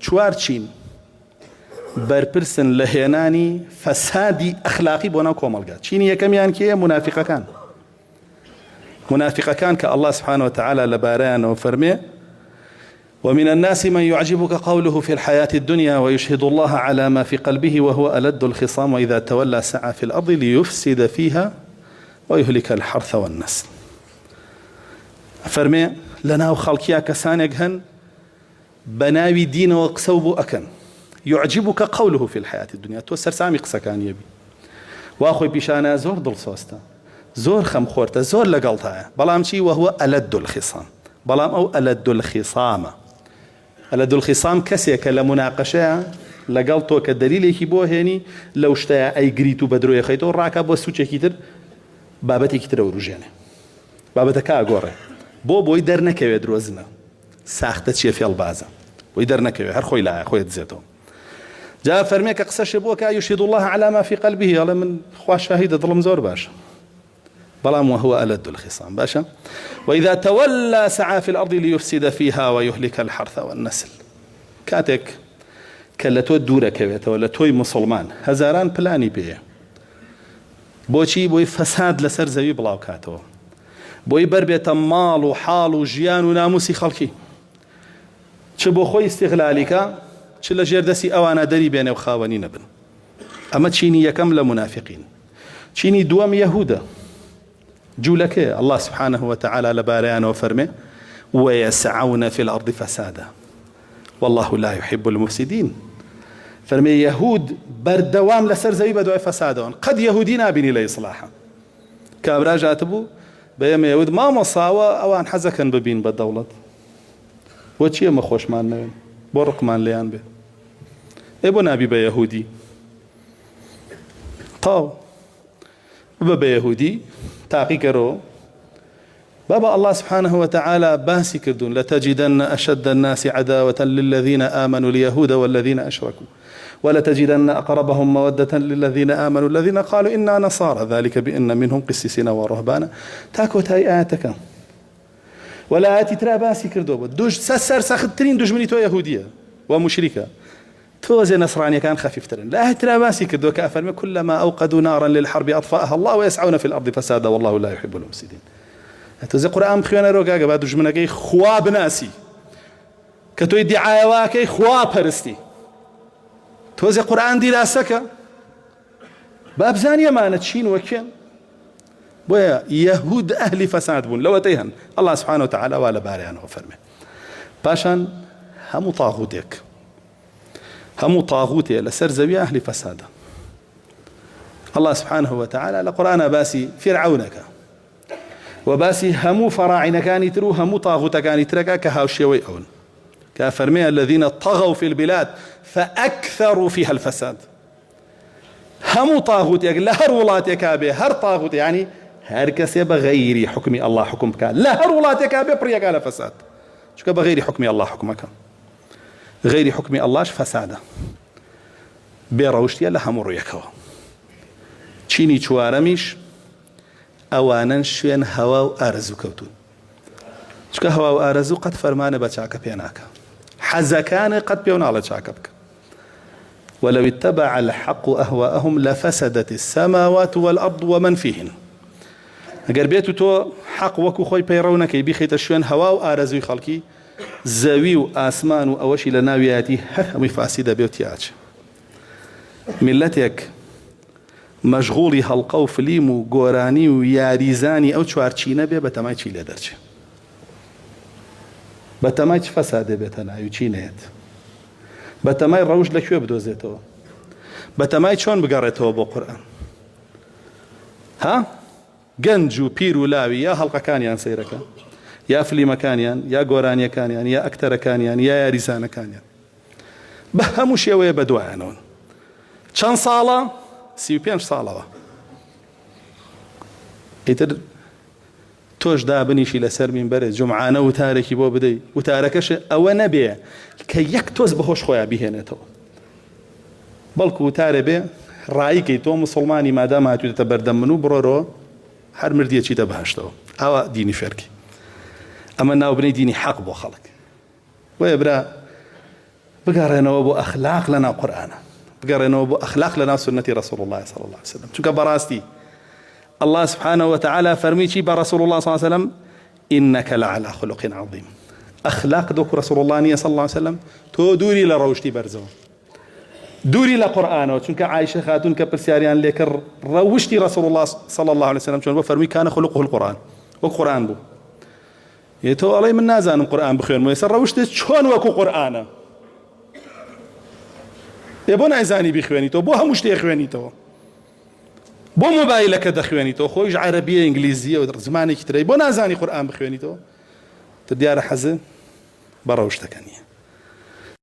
چوار چین بەرپرسن لە هێنانی فەسادی ئەخلاقی بۆ ناو کۆمەڵگا. چینی یەکەمیان کێیە؟ منافقەکان کە الله سبحانه وتعالى لەبارەیانەوە فەرمێ ومن الناس من يعجبك قوله في الحياة الدنيا ويشهد الله على ما في قلبه وهو ألد الخصام وإذا تولى سعى في الأرض ليفسد فيها ويهلك الحرث والنسل. فرمي لنا وخلقيا كسانك هن بناوي دين وقسوب أكن يعجبك قوله في الحياة الدنيا توسر سامي قسا كان يبي واخوي بيشانا زور دل صوستا زور خم خورتا زور لقلتها بلام شي وهو ألد الخصام بلام أو ألد الخصامة ألد الخصام كسيك لمناقشة لقلتو كدليل يكيبوه هني لو اشتايا أي قريتو بدرو يخيطو راكا بو سوچه كتر بابتي كتر وروجانه بابتكا أقوره بۆی دەرنەکەوێت درۆزنە ساختە چیە فێڵبازە بۆی دەرنەکەوێت هەر خۆی لایە خۆی دزێتەوە. جا فەرمێ کە قسەشێ بووە کە يشهد الله على ما في قلبه ئەڵێ من خوا شاهیدە دڵم زۆر باشە بەڵام وهو ألد الخصام باشە. وإذا تولى سعى في الأرض ليفسد فيها ويهلك الحرث والنسل کاتێک کە لە تۆ دوورەکەوێتەوە لە تۆی مسلمان هەزاران پلانی پێیە بۆچی بۆی فەساد لەسەر زەوی بڵاو کاتەوە بۆی بربێتە ماڵ و حاڵ و ژیان و ناموسی خەڵکی چ بۆ خۆی استیغلالیکە چ لە ژێردەسی ئەوانە دەری بێنێ و خاوەنی نەبن. ئەمە چینی یەکەم لە منافقین. چینی دووەم یەهودە جوولەکەیە الله سبحانه وتعالى لەبارەیانەوە فەرمێ ويسعون في الأرض فسادا والله لا يحب المفسدين. فەرمێ یەهود بەردەوام لەسەر زەوی بە دوای فەسادەوەن قەت یەهودی نابینی لە ئیسلاحە کابرا ژاتبوو بەیەمە یەهود مامۆساوە ئەوان حەزەکەن ببین بە دەوڵەت بۆ چی ئەمە خۆشمان نەوێن بۆ ڕقمان لێیان بێ ئێ بۆ نابی بە یەهودی تاو ببە بە یەهودی تاقیکەرەوە بابا الله سبحانه وتعالى باسي كردون لتجدن أشد الناس عداوة للذين آمنوا اليهود والذين أشركوا ولتجدن أقربهم مودة للذين آمنوا الذين قالوا إنا نصارى ذلك بأن منهم قسيسين ورهبانا تاكو تاي آياتك ولا آياتي ترى باسي كردو دوج سسر ساخترين دوج مني تو يهودية ومشركة توزي نصرانية كان خفيف ترين لا ترى باسي كردو كأفرمي كلما أوقدوا نارا للحرب أطفأها الله ويسعون في الأرض فسادا والله لا يحب المفسدين. توزي قرآن بخيانا روكا بعد جمناكي خواب ناسي كتو يدعي واكي خواب هرستي توزي قرآن دي لاسكا باب زانية ما نتشين وكين بويا يهود أهل فساد بون لو تيهن الله سبحانه وتعالى ولا باريان وفرمه باشان همو طاغوتك همو طاغوتي لسر زوية أهل فساد الله سبحانه وتعالى لقرآن باسي فرعونك وباسي همو فراعنة كان يترو همو طاغوت كان يتركا كهاوشيوي أون كافرمي الذين طغوا في البلاد فأكثروا فيها الفساد همو طاغوت لا هر ولاتك به هر طاغوت يعني هر كسي بغير حكم الله حكمك لا هر ولاتك به بريك على فساد شو بغير حكم الله حكمك غير حكم الله فساده بيروشتي لا همو ريكوا چيني چوارميش ئەوانن شوێن هەوا و ئارەزوو کەوتون چکە هەوا و ئارەزوو قەت فەرمانە بە چاکە پێ ناکە حەزەکانە قەت پێ ناڵە چاکە بکە ولو اتبع الحق أهواءهم لفسدت السماوات والأرض ومن فيهن. ئەگەر بێت و تۆ حەق وەکو خۆی پەیڕەو نەکەی بیخیتە شوێن هەوا و ئارەزووی خەڵکی زەوی و ئاسمان و ئەوەشی لە ناویەتی هەر هەمووی فاسی دەبێ و تیاچ میلەتێک مەشغوڵی هەڵقە و فلیم و گۆرانی و یاریزانی ئەو چوارچینە بێ بە تەمای چی لێ دەرچێ بە تەمای چ فەسادێ بێتە ناوی چی نێت بە تەمای ڕەوش لەکوێ بدۆزێتەوە بە تەمای چۆن بگەڕێتەوە بۆ قورئان ها گەنج و پیر و لاوی یا هەڵقەکانیان سەیرەکە یا فلیمەکانیان یا گۆرانیەکانیان یا ئەکتەرەکانیان یا یاریزانەکانیان بە هەموو شێوەیە بەدوایانەوە چەند ساڵە 35 ساڵەوە ئیتر تۆش دابنیشی لەسەر مینبەرێ جومعانە وتارێکی بۆ بدەی وتارەکەش ئەوە نەبێ کە یەک تۆز بەهۆش خۆیان بیهێنێتەوە بەڵکو وتارێ بێ ڕایکەی تۆ موسڵمانی مادام هاتوویتە بەردەم من و بڕۆرەوە هەر مردیەچیتە بەهەشتەوە ئەوە دینی فێرکی. ئەمە ناوبنەی دینی حەق بۆ خەڵک وێ برا بقرينەوە بۆ ئەخلاق لەناو قورئانە، بقرينەوە بۆ ئەخلاق لەناو سنەتی رسول الله صلى الله عليه وسلم. چونکە بەڕاستی الله سبحانه وتعالى فرمي چی بە رسول الله صلى الله عليه وسلم إنك لعلى خلق عظيم. أخلاق دوك رسول الله صلى الله عليه وسلم تو دووري لە ڕەوشتی بەرزەوە، دووري لە قورئانەوە. چونکە عایشە خاتون کە پرسیاریان لێکرد ڕەوشتی رسول الله صلى الله عليه وسلم چۆن بۆ فەرمی كان خلقه القرآن، وەک قورئان بوو. تۆ ئەڵێ من نازانم قورئان بخوێنمەوە، ێستا ڕەوشتت چۆن وەکو قورئانە؟ بۆ نایزانی بیخوێنیتەوە، بۆ هەموو شتێک خوێنیتەوە، بۆ مۆبایلەکە دەخوێنیتەوە، خۆیش عەرەبیە ئینگلیزیە و زمانێکی ترەی، بۆ نازانی قورئان بخوێنیتەوە؟ دیارە حەزە بە ڕەوشتەکە نییە.